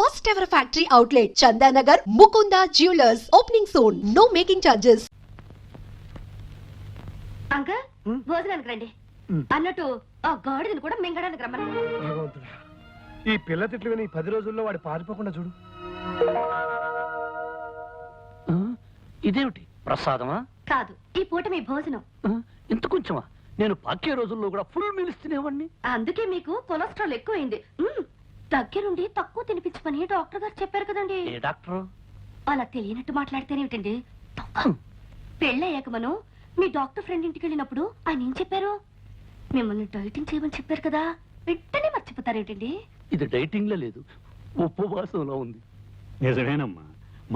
first ever factory outlet, Chandanagar, Mukunda Jewelers, opening soon. No making charges. Uncle భోజనానికి రండి అన్నట్టు ఆ గాడిదని కూడా మింగడానికి రమ్మను. ఈ పిల్ల తిట్లు విని 10 రోజుల్లో వాడు పారిపోకుండా చూడు. ఇదేమిటి ప్రసాదమా? కాదు, ఈ పూట మీ భోజనం. ఇంత కొంచెమా? నేను పాకే రోజుల్లో కూడా ఫుల్ మీల్స్ తినేవాడిని. అందుకే మీకు కొలెస్ట్రాల్ ఎక్కువైంది. దగ్గరుండి తక్కువ తినిపించమని డాక్టర్ గారు చెప్పారు కదండి. ఏ డాక్టర్? అలా తెలియనట్టు మాట్లాడితేనేమిటండి. పెళ్ళయ్యాక మనం మీ డాక్టర్ ఫ్రెండ్ ఇంటికి వెళ్ళినప్పుడు ఆయన ఏం చెప్పారు? మిమ్మల్ని డైటింగ్ చేయమని చెప్పారు కదా, వెంటనే మర్చిపోతారేమిటండి? ఇది డైటింగ్ లో లేదు, ఉపవాసంలో ఉంది. నిజమేనమ్మా,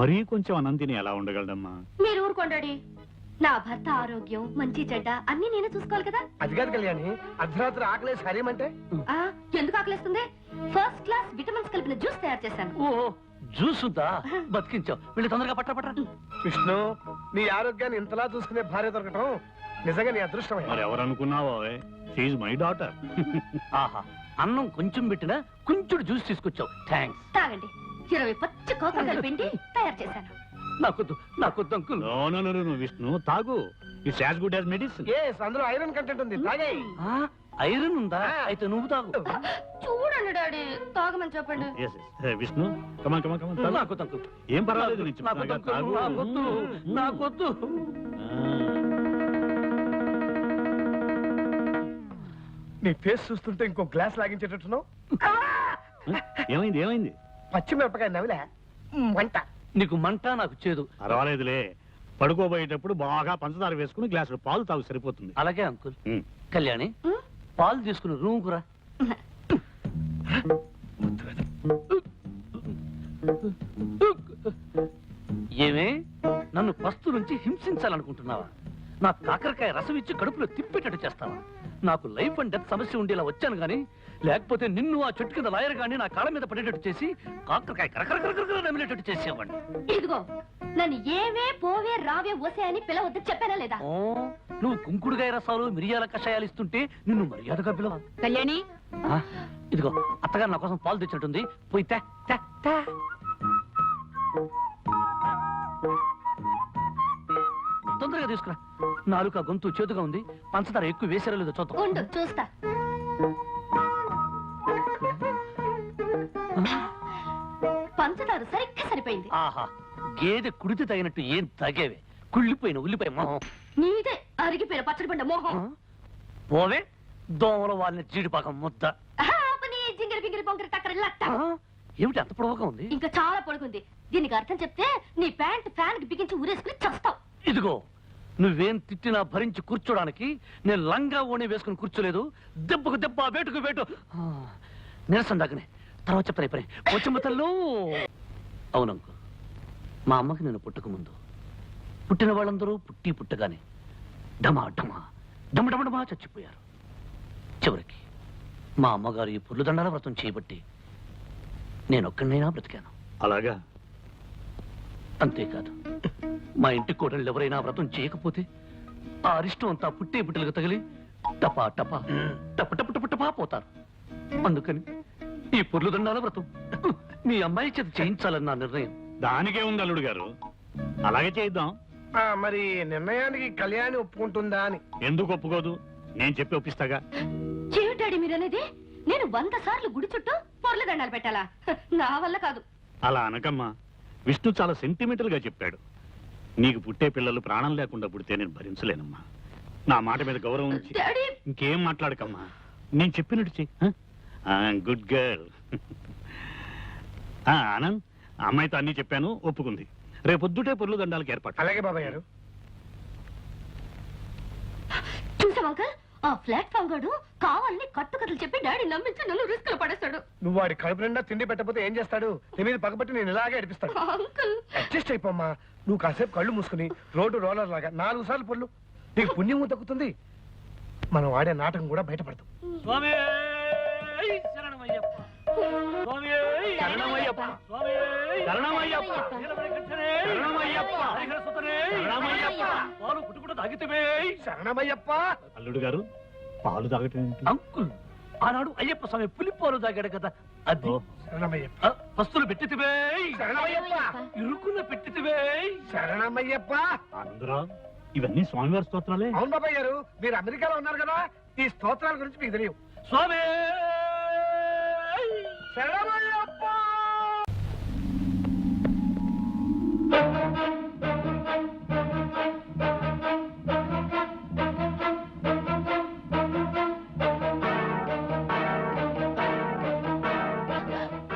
మరీ కొంచెం అన్నం తిని ఎలా ఉండగలడమ్మా? మీరు ఊరుకోండి. నా భర్త ఆరోగ్యం మంచి చెడ్డ అన్ని నేనే చూసుకోవాలి కదా. అది కాదు కళ్యాణి, అర్ధరాత్రి ఆకలేసి హరేమంటే ఎందుకు ఆకలేస్తుంది? ఫస్ట్ క్లాస్ విటమిన్స్ కలిపిన జ్యూస్ తయారు చేశాను. ఓ జ్యూస్ ఉందా? బతికించావు. వీళ్ళు తొందరగా పట్ట. విష్ణు, నీ ఆరోగ్యాన్ని ఇంతలా చూసుకునే భార్య దొరకటం నిజంగా నీ అదృష్టం. మరి ఎవరనుకున్నావో, షీఈ్ మై డాటర్. ఆహా, అన్నం కొంచెం పెట్టినా కొంచెం జ్యూస్ తీసుకొచ్చావు. థ్యాంక్స్. తాగండి. 20 పచ్చి కోకలు కలిపిండి తయారు చేశాను. నాకొద్దు అంకుల్. నో విష్ణు, తాగు. It's as good as medicine. అందులో ఐరన్ కంటెంట్ ఉంది, తాగేయ్. ఐరన్ ఉందా? అయితే నువ్వు తాగు. చూడండి డాడీ, తాగమని చెప్పండి. విష్ణు, కమాన్. నాకొద్దు అంకుల్. ఏం పర్వాలేదు, నాకొద్దు. నీ ఫేస్ చూస్తుంటే ఇంకో గ్లాస్ లాగించేటట్టున్నావు. ఏమైంది? పచ్చిమిరపకాయ నవిలే వంట. నీకు మంట, నాకు చేదు. పర్వాలేదులే, పడుకోబోయేటప్పుడు బాగా పంచదార వేసుకుని గ్లాసులో పాలు తాగు, సరిపోతుంది. అలాగే అంకుల్. కళ్యాణి, పాలు తీసుకుని రూమ్ కురా. ఏమే, నన్ను పస్తు నుంచి హింసించాలనుకుంటున్నావా? నా కాకరకాయ రసం ఇచ్చి కడుపులో తిప్పేటట్టు చేస్తావా? నాకు లైఫ్ అండ్ డెత్ సమస్య ఉండేలా వచ్చాను గానీ, లేకపోతే నిన్ను ఆ చెట్టు కింద లాయర్ గాని నా కాళ్ళ మీద పడేటట్టు చేసి కాకరకాయ కరకర నమిలేటట్టు చేసేవాడిని. ఇదిగో, నన్ను ఏవే పోవే రావే ఓసే అని పిలవద్దు చెప్పానా లేదా? నువ్వు కుంకుడుగాయ రసాలు మిరియాల కషాయాలు ఇస్తుంటే నిన్ను మర్యాదగా పిలవ. కళ్యాణి, ఇదిగో అత్తగారు నా కోసం పాలు తెచ్చినట్టుంది, పోయి తే. తొందరగా తీసుకురా. నాలుక గొంతు చేతుగా ఉంది, పంచదార ఎక్కువ వేసారో లేదో చూద్దాం. ఉండు చూస్తా. పంచదార సరిగ్గా సరిపోయింది. ఆహా, గేదె కుడితే తగినట్టు ఏం తగేవే, కుళ్ళిపోయిన ఉల్లిపాయ మొహం. నీదే అరిగిపోయిన పచ్చడి పండ మోహం. పోవే, దోమల వాళ్ళని జీడిపాకం ముద్ద. జింగిరి బింగిరి బొంగిరి టక్కరి లట్ట. ఏమిటి అంత పొడవుగా ఉంది? ఇంకా చాలా పొడుగుంది. దీనికి అర్థం చెప్తే నీ ప్యాంట్ ఫ్యాన్ కి బిగించి ఊరేసుకుని చస్తావు. ఇదిగో, నువ్వేం తిట్టినా భరించి కూర్చోడానికి నేను లంగా ఓణి వేసుకుని కూర్చోలేదు. దెబ్బకు దెబ్బ, వేటుకు వేటు. నిరసన దగ్గనే తర్వాత చెప్తాను. పని వచ్చమ్మతల్లో. అవునంకు, మా అమ్మకి నేను పుట్టక ముందు పుట్టిన వాళ్ళందరూ పుట్టగానే డమా చచ్చిపోయారు. చివరికి మా అమ్మగారు ఈ పుర్లుదండాల వ్రతం చేయబట్టి నేనొక్కడినైనా బ్రతికాను. అలాగా? అంతేకాదు, మా ఇంటి కోడళ్ళు ఎవరైనా వ్రతం చేయకపోతే ఆ అరిష్టం అంతా పుట్టే పుట్టలకు తగిలి టపా పోతారు. అందుకని ఈ పుర్లుదండాల వ్రతం మీ అమ్మాయి చేత చేయించాలని నా నిర్ణయం. దానికే ఉంది అల్లుడు గారు, అలాగే చేద్దాం. మరి నిర్ణయానికి కళ్యాణి ఒప్పుకుంటుందా అని? ఎందుకు ఒప్పుకోదు? నేను చెప్పి ఒప్పిస్తాగా. ఏమిటాడి మీరనేది? నేను 100 సార్లు గుడి చుట్టూ పొర్ల దండాలు పెట్టాలా? నా వల్ల కాదు. అలా అనకమ్మా, విష్ణు చాలా సెంటిమెంటల్ గా చెప్పాడు. నీకు పుట్టే పిల్లలు ప్రాణం లేకుండా పుడితే నేను భరించలేనమ్మా. నా మాట మీద గౌరవం ఉంచి ఇంకేం మాట్లాడకమ్మా, నేను చెప్పినట్టు చెయ్యి. Good girl. ఆనంద్, అమ్మాయితో అన్ని చెప్పాను, ఒప్పుకుంది. రేపొద్దుటే పొర్లు దండాలకు ఏర్పాటు. అలాగే బాబాయ్ గారు. చూసావా అంకల్, ఆ ప్లాట్ఫామ్ గాడు కావాలని కట్టుకథలు చెప్పి డాడీ నమ్మించి నన్ను రిస్క్ లో పడేస్తాడు. నువ్వు వాడి కడుపు నిండా తిండి పెట్టకపోతే ఏం చేస్తాడు? నీ మీద పగబట్టి నేను ఇలాగే అడిపిస్తాడు. అడ్జస్ట్ అయిపోమ్మా. నువ్వు కాసేపు కళ్ళు మూసుకుని రోడ్డు రోలర్ లాగా 4 సార్లు పొర్లు, నీకు పుణ్యము తగ్గుతుంది. మనం ఆడే నాటకం కూడా బయటపడతాం. అల్లుడు గారు, పాలు తాగటం అంకుల్, ఆనాడు అయ్యప్ప స్వామి పులిపోలు తాగాడు కదా అది. శరణమయ్యప్ప. వస్తువులు పెట్టితివే, శరణమయ్యప్ప. ఇరుకున్న పెట్టితివే. శరణమయ్యప్ప. ఆనందరావు, ఇవన్నీ స్వామివారి స్తోత్రాలే. అవును బాబాయ్ గారు, మీరు అమెరికాలో ఉన్నారు కదా, ఈ స్తోత్రాల గురించి మీకు తెలియవు. స్వామి శరణమయ్యప్ప.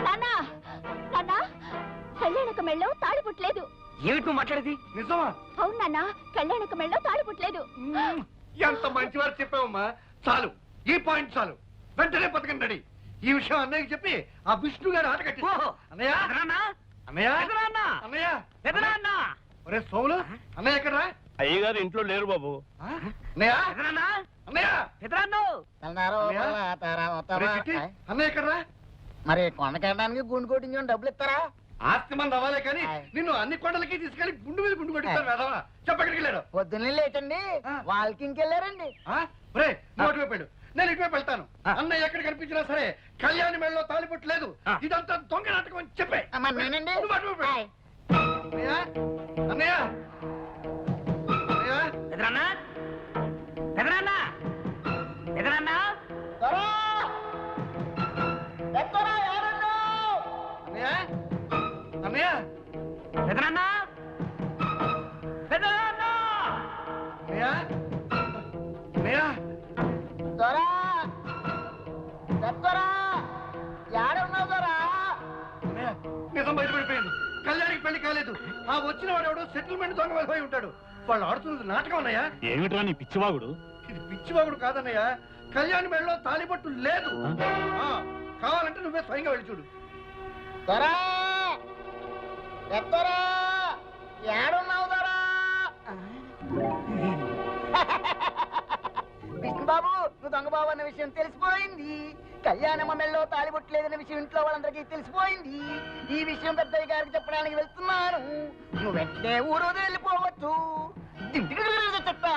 నాన్నా నాన్నా కళ్యాణక మెళ్ళో తాళి పుట్టలేదు. ఏమిటి నువ్వు మాట్లాడేది? నిజమా? అవును నాన్న, కళ్యాణక మెళ్ళో తాళి పుట్టలేదు. ఎంత మంచివారు చెప్పావమ్మా. చాలు, ఈ పాయింట్ చాలు. వెంటనే పథకం రెడీ. ఈ విషయం అన్నయ్యకి చెప్పి ఆ విష్ణు గారు ఆట కట్టి. అన్నయ్య, అన్నయ్య, అన్నయ్య, ఒరే సోములు, అన్నయ్య ఎక్కడరా? అయ్యగారు ఇంట్లో లేరు బాబు. అన్నయ్య, అన్నయ్య, ఒరే చిట్టి, అన్నయ్య ఎక్కడరా? మరి కొండకెళ్ళడానికి గుండు కొట్టించుకొని డబ్బులు ఇస్తారా? ఆస్తి మంది అవ్వాలే కానీ నిన్ను అన్ని కొండలకి తీసుకెళ్లి గుండు మీద గుండు కొట్టిస్తారు వేదవా. చెప్పక్కడికి వెళ్ళాడు. పొద్దున్నే లేటండి వాళ్ళకి ఇంకెళ్ళారండి. ఒరే నువ్వు అటువైపు వెళ్ళు, నేను ఇటువైపు వెళ్తాను. అన్నయ్య ఎక్కడ కనిపించినా సరే కళ్యాణి మెళ్ళలో తాలిపొట్టు లేదు, ఇదంతా దొంగ నాటకం అని చెప్పే. మరి నేనండి నువ్వు అటువైపు వెళ్ళు. అన్నయ్య, అన్నయ్య, అన్నయ్య, ఎదురన్నా ఎదురన్నా ఎదురన్నా దొరా! ఎత్తరా, ఎవరున్నారు? అన్నయ్య, అన్నయ్య, ఎదురన్నా ఎదురన్నా అన్నయ్య, అన్నయ్య, దొరా! ఎత్తరా! ఏడున్నావు దొరా? అన్నయ్య, నిజం బయటపడిపోయింది. కళ్యాణికి పెళ్లి కాలేదు. ఆ వచ్చిన వాడు ఎవడో సెటిల్మెంట్ దొంగ వెళ్ళిపోయి ఉంటాడు. వాళ్ళు ఆడుతున్నది నాటకం అన్నయ్య. ఏమిట్రా నీ పిచ్చివాగుడు? ఇది పిచ్చివాగుడు కాదన్నయ్య. కళ్యాణి మెళ్ళలో తాలిపట్టు లేదు. కావాలంటే నువ్వే స్వయంగా వెళ్ళి చూడు. దొరా! ఎత్తరా! ఏడున్నావు దొరా? విష్ణుబాబు, నువ్వు దొంగబాబు అన్న విషయం తెలిసిపోయింది. కళ్యాణమ్మ మెళ్ళలో తాలిబొట్టలేదన్న విషయం ఇంట్లో వాళ్ళందరికీ తెలిసిపోయింది. ఈ విషయం పెద్దయ్య గారికి చెప్పడానికి వెళ్తున్నాను. నువ్వు వెంటనే ఊరు వెళ్ళిపోవచ్చు. చెప్తా.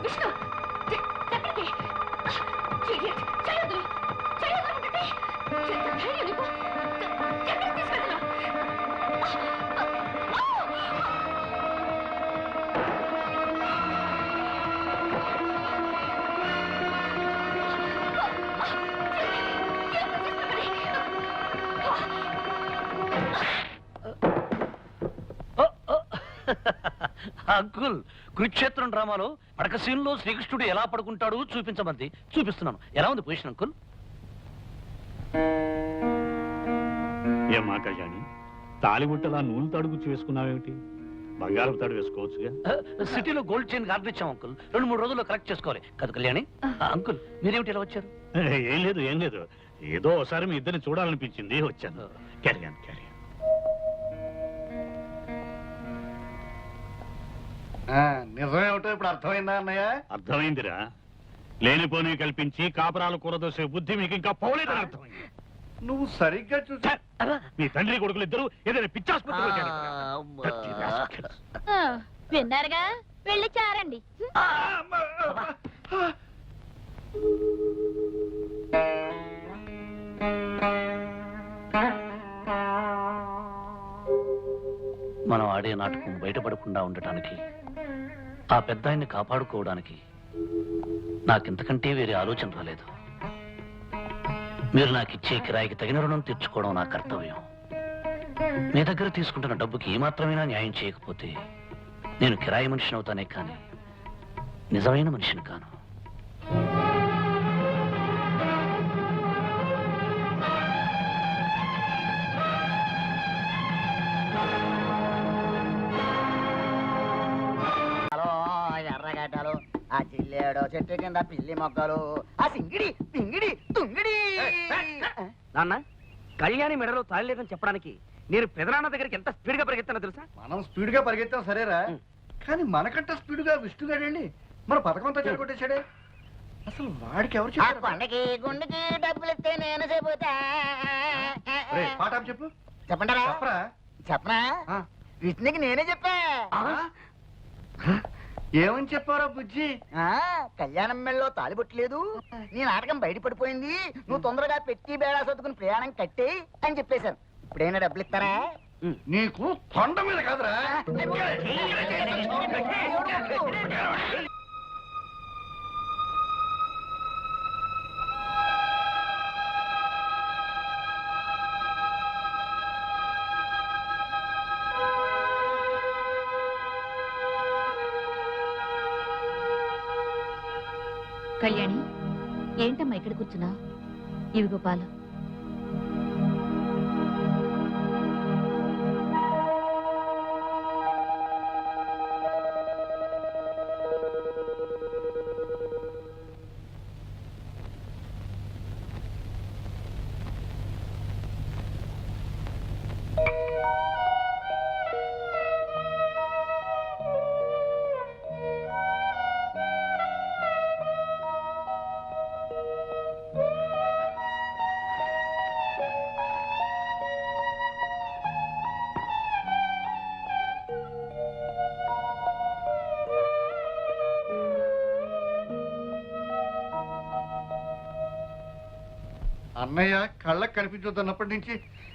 విష్ణు, ఎక్కడికి? Idiot. చేయొద్దు, చేయొద్దు అంటుంటే. ఎంత ధైర్యం నీకు? ఎక్కడికి తీసుకెళ్తున్నావు? అంకుల్, కురుక్షేత్రం డ్రామాలో పడక సీన్ లో శ్రీకృష్ణుడు ఎలా పడుకుంటాడు చూపించమంది. చూపిస్తున్నాను. ఎలా ఉంది పొజిషన్ అంకుల్? ఏమా కళ్యాణి, తాలిబుట్టలా నూనె తాడుగుచ్చి వేసుకున్నావేమిటి? బంగారం తాడు వేసుకోవచ్చుగా. సిటీలో గోల్డ్ చైన్ ఆర్డర్ ఇచ్చాం అంకుల్. 2-3 రోజుల్లో కరెక్ట్ చేసుకోవాలి కదా కళ్యాణి. అంకుల్, మీరేమిటి ఇలా వచ్చారు? ఏం లేదు, ఏం లేదు. ఏదో ఒకసారి మీ ఇద్దరిని చూడాలనిపించింది, వచ్చాను. క్యారియన్ క్యారియన్. నిజమేమిటో ఇప్పుడు అర్థమైందా అన్నయ్య? అర్థమైందిరా. లేనిపోని కల్పించి కాపురాలు కూరదోసే బుద్ధి మీకు ఇంకా పోలేదని అర్థమైంది. నువ్వు సరిగ్గా చూసా. మీ తండ్రి కొడుకులు ఇద్దరు ఏదైనా పిచ్చాసుపత్రిలో చేరారు. విన్నారుగా, వెళ్ళి చారండి. మనం ఆడే నాటకం బయటపడకుండా ఉండటానికి, ఆ పెద్ద ఆయన్ని కాపాడుకోవడానికి నాకింతకంటే వేరే ఆలోచన రాలేదు. మీరు నాకు ఇచ్చే కిరాయికి తగిన రుణం తీర్చుకోవడం నా కర్తవ్యం. మీ దగ్గర తీసుకుంటున్న డబ్బుకి ఏమాత్రమైనా న్యాయం చేయకపోతే నేను కిరాయి మనిషిని అవుతానే కానీ నిజమైన మనిషిని కాను. ఏడో చెట్టు కింద పిల్లి మొక్కలు ఆ సింగిడి పింగిడి తుంగిడి. నాన్న కళ్యాణి మెడలో తాళి లేదని చెప్పడానికి నేను పెదనాన్న దగ్గరికి ఎంత స్పీడ్ గా పరిగెత్తానో తెలుసా? మనం స్పీడ్ గా పరిగెత్తాం సరేరా, కానీ మనకంటే స్పీడ్ గా విష్ణుగాడండి మన పథకం అంతా చెడగొట్టేశాడే. అసలు వాడికి ఎవరు ఆ చెప్పారు? కొండకి గుండెకి డబ్బులు ఇస్తే నేను చెబుతా. రేయ్, పాట ఆపు చెప్పు. చెప్పంటారా? చెప్పరా. చెప్పనా? ఆ. విష్ణుకి నేనే చెప్పా. ఏమని చెప్పారా బుజ్జి? కళ్యాణం మెళ్ళలో తాలిబొట్టలేదు, నీ నాటకం బయటపడిపోయింది, నువ్వు తొందరగా పెట్టి బేడా సర్దుకుని ప్రయాణం కట్టే అని చెప్పేశాను. ఇప్పుడైనా డబ్బులు ఇస్తారా? నీకు కొండ మీద కాదురా. కళ్యాణి, ఏంటమ్మా ఇక్కడ కూర్చున్నా? ఇవిగో పాలు. అన్నయ్య కళ్ళకు కనిపించొద్దన్నప్పటి నుంచి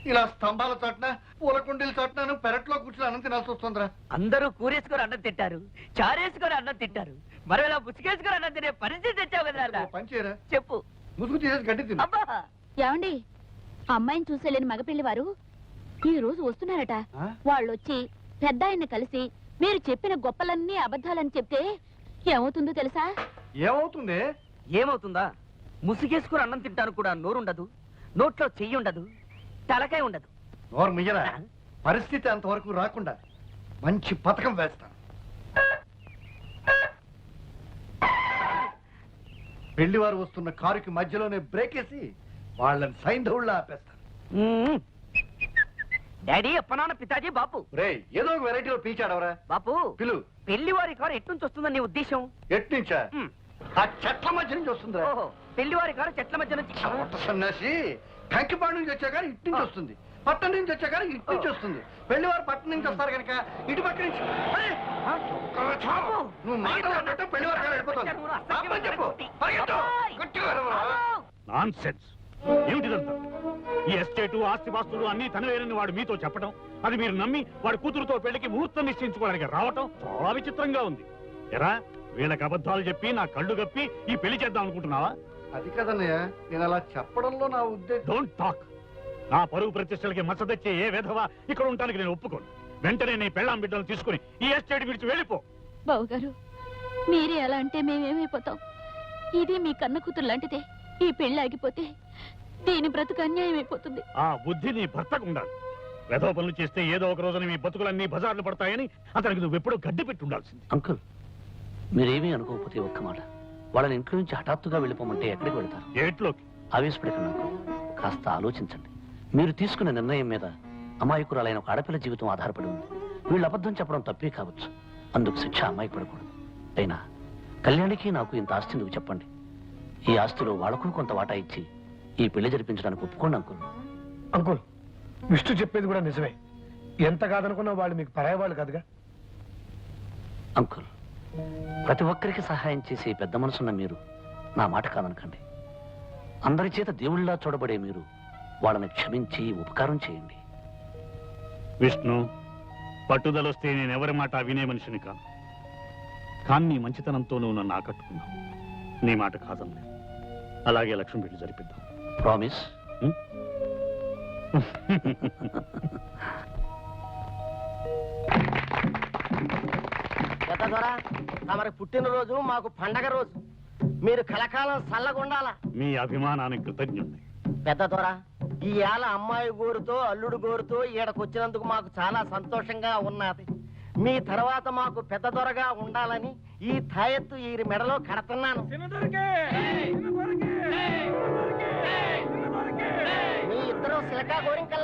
ఇలా స్తంభాల చాటున పూల కుండీల చాటున పెరట్లో కూర్చుని అన్నం తినాల్సి వస్తుందిరా. అందరూ కూరేసుకొని అన్నం తింటారు, చారేసుకొని అన్నం తింటారు, మరి ఇలా ముసుగేసుకొని అన్నం తినే పరిస్థితి తెచ్చావు కదా నాన్న. ఓ పని చేయరా, చెప్పు. ముసుగు తీసేసి గడ్డి తిను. అబ్బా ఏమండి, అమ్మాయిని చూసేలేని మగపిల్లి వారు ఈ రోజు వస్తున్నారట. ఆ? వాళ్ళొచ్చి పెద్ద ఆయన్ని కలిసి మీరు చెప్పిన గొప్పలన్నీ అబద్ధాలని చెప్తే ఏమవుతుందో తెలుసా? ఏమవుతుంది? ఏమవుతుందా? ముసుగేసుకొని అన్నం తింటాను కూడా నోరుండదు, నోట్లో చెయ్యి ఉండదు, తలకాయ ఉండదు. నోరు మియ్యరా. పరిస్థితి అంతవరకు రాకుండా మంచి పథకం వేస్తాను. పెళ్లి వారు వస్తున్న కారుకి మధ్యలోనే బ్రేక్ వేసి వాళ్ళని సైంధవుళ్ళ ఆపేస్తాను. డాడీ, అప్పనాన్న, పితాజీ, బాపు. రే, ఏదో ఒక వెరైటీలో పీల్చాడవరా. బాపు, పిలు. పెళ్లి వారి కారు ఎట్నుంచి వస్తుందని నీ ఉద్దేశం? ఎట్నుంచా? మ్. ఆ చెట్ల మధ్య నుంచి వస్తుందిరా. ఓహో, పెళ్లి వారి కారు చెట్ల మధ్య నుంచి. చవట సన్యాసి, కంకిపాడు నుంచి వచ్చా కానీ ఇటు నుంచి వస్తుంది, పట్టణం నుంచి వచ్చా కానీ ఇటు నుంచి వస్తుంది. పెళ్లి వారు పట్టణం నుంచి వస్తారు కనుక ఇటు పక్క నుంచి. అరే, నువ్వు మాట్లాడినట్టు పెళ్లి వారు వెళ్ళిపోతాను. చెప్పు, పరిగెత్తు. గట్టిగా అరవరా. నాన్సెన్స్. ఏమిటిదంతా? ఈ ఎస్టేటు ఆస్తిపాస్తులు అన్ని తనవేనని వాడు మీతో చెప్పడం, అది మీరు నమ్మి వాడి కూతురుతో పెళ్లికి ముహూర్తం నిశ్చయించుకోవడానికి రావటం చాలా విచిత్రంగా ఉంది. ఎరా, వీళ్ళకి అబద్ధాలు చెప్పి నా కళ్ళు గప్పి ఈ పెళ్లి చేద్దాం అనుకుంటున్నావా? అది కదన్నయ్య, నేను అలా చెప్పడంలో నా ఉద్దేశం. Don't talk. నా పరువు ప్రతిష్టలకి మచ్చ తెచ్చే ఏ విధవా ఇక్కడ ఉండడానికి నేను ఒప్పుకోను. వెంటనే నీ పెళ్ళాం బిడ్డలు తీసుకుని ఈ ఎస్టేట్ విడిచి వెళ్ళిపో. బావుగారు, మీరే అలా అంటే మేమేమైపోతాం? ఇది మీ కన్న కూతురు లాంటిదే. ఈ పెళ్లి ఆగిపోతే దీని బ్రతుకు అన్యాయం అయిపోతుంది. ఆ బుద్ధి నీ భర్తకు ఉండాలి. వెధవ పనులు చేస్తే ఏదో ఒక రోజున మీ బతుకులన్నీ బజార్లు పడతాయని అతనికి నువ్వు ఎప్పుడూ గడ్డి పెట్టి ఉండాల్సింది. అంకుల్, మీరేమీ అనుకోకపోతే ఒక్క మాట, వాళ్ళని ఇంట్లో నుంచి హఠాత్తుగా వెళ్ళిపోమంటే ఎక్కడికి వెళ్తారు? ఏట్లోకి. ఆవేశపడకండి అంకుల్, కాస్త ఆలోచించండి. మీరు తీసుకున్న నిర్ణయం మీద అమాయకురాలైన ఒక ఆడపిల్ల జీవితం ఆధారపడి ఉంది. వీళ్ళు అబద్ధం చెప్పడం తప్పే కావచ్చు, అందుకు శిక్ష అమ్మాయి పడకూడదు. అయినా కళ్యాణికి నాకు ఇంత ఆస్తి ఎందుకు చెప్పండి? ఈ ఆస్తిలో వాళ్ళకు కొంత వాటా ఇచ్చి ఈ పెళ్లి జరిపించడానికి ఒప్పుకోండి అంకుల్. అంకుల్, విష్ణు చెప్పేది కూడా నిజమే. ఎంత కాదనుకున్నా వాళ్ళు మీకు పరాయి వాళ్ళు కాదుగా. అంకుల్, ప్రతి ఒక్కరికి సహాయం చేసే పెద్ద మనసున్న మీరు నా మాట కాదనకండి. అందరి చేత దేవుళ్ళలా చూడబడే మీరు వాళ్ళని క్షమించి ఉపకారం చేయండి. విష్ణు, పట్టుదలొస్తే నేను ఎవరి మాట వినే మనిషిని కాను. కానీ నీ మంచితనంతో నువ్వు నన్ను ఆకట్టుకున్నావు. నీ మాట కాదనలేదు. అలాగే లక్ష్మి పెళ్లి జరిపిద్దాం. ప్రామిస్? తమరి పుట్టినరోజు మాకు పండగ రోజు. మీరు కలకాలం చల్లగుండాల. మీ అభిమానానికి కృతజ్ఞుణ్ణి. పెద్ద దొర, ఈ ఏళ అమ్మాయి గోరుతో అల్లుడు గోరుతో ఈడకొచ్చినందుకు మాకు చాలా సంతోషంగా ఉన్నది. మీ తర్వాత మాకు పెద్ద దొరగా ఉండాలని ఈ తాయెత్తు ఈ మెడలో కడుతున్నాను. మీ ఇద్దరు సిలకా గోరింక